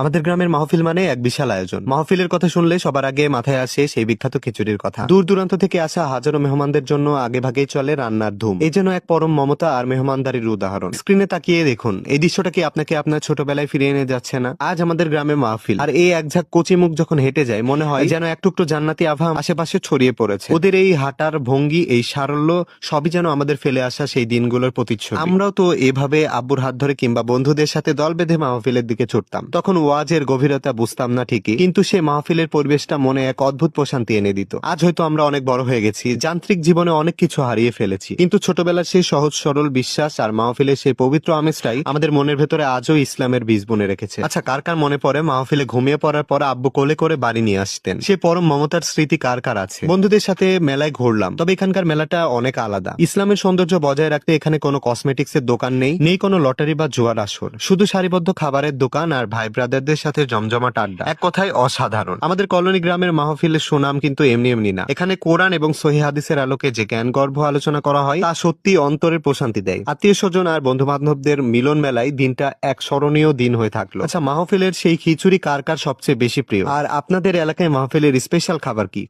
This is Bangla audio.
আমাদের গ্রামের মাহফিল মানে এক বিশাল আয়োজন। মাহফিলের কথা শুনলে সবার আগে মাথায় আসে সেই বিখ্যাত খিচুড়ির কথা। দূর দূরান্ত থেকে আসা হাজারো মেহমানদের জন্য আগে ভাগেই চলে রান্নার ধুম। এই যেন এক পরম মমতা আর মেহমানদারির উদাহরণ। স্ক্রিনে তাকিয়ে দেখুন, এই দৃশ্যটা কি আপনাকে আপনার ছোটবেলায় ফিরিয়ে এনে যাচ্ছে না? আজ আমাদের গ্রামে মাহফিল, আর এই এক ঝাঁক কচি মুখ যখন হেঁটে যায়, মনে হয় যেন এক টুকরো জান্নাতি আভা আশেপাশে ছড়িয়ে পড়েছে। ওদের এই হাঁটার ভঙ্গি, এই সারল্য, সবই যেন আমাদের ফেলে আসা সেই দিনগুলোর প্রতিচ্ছবি। আমরাও তো এভাবে আব্বুর হাত ধরে কিংবা বন্ধুদের সাথে দল বেঁধে মাহফিলের দিকে ছুটতাম। তখন ওয়াজের গভীরতা বুঝতাম না ঠিকই, কিন্তু সে মাহফিলের পরিবেশটা মনে এক অদ্ভুত প্রশান্তি এনে দিত। আজ হয়তো আমরা অনেক বড় হয়ে গেছি, যান্ত্রিক জীবনে অনেক কিছু হারিয়ে ফেলেছি, কিন্তু ছোটবেলার সেই সহজ সরল বিশ্বাস আর মাহফিলের সেই পবিত্র আমেজটাই আমাদের মনের ভেতরে আজও ইসলামের বীজ বুনে রেখেছে। আচ্ছা, কার কার মনে পড়ে মাহফিলে ঘুমিয়ে পড়ার পর আব্বু কোলে করে বাড়ি নিয়ে আসতেন? সে পরম মমতার স্মৃতি কার কার আছে? বন্ধুদের সাথে মেলায় ঘুরলাম, তবে এখানকার মেলাটা অনেক আলাদা। ইসলামের সৌন্দর্য বজায় রাখতে এখানে কোনো কসমেটিক্স এর দোকান নেই, নেই কোনো লটারি বা জুয়ার আসর, শুধু সারিবদ্ধ খাবারের দোকান আর ভাই ব্রাদারদের সাথে জমজমাট আড্ডা। এক কথায় অসাধারণ। আমাদের কলোনি গ্রামের মাহফিলের সুনাম কিন্তু এমনি এমনি না। এখানে কোরআন এবং সহিহ হাদিসের আলোকে যে জ্ঞান গর্ভ আলোচনা করা হয়, তা সত্যি অন্তরের প্রশান্তি দেয়। আত্মীয় স্বজন আর বন্ধু বান্ধবদের মিলন মেলায় দিনটা এক স্মরণীয় দিন হয়ে থাকলো। আচ্ছা, মাহফিলের সেই খিচুড়ি কার কার সবচেয়ে বেশি প্রিয়? আর আপনাদের এলাকায় মাহফিলের স্পেশাল খাবার কি?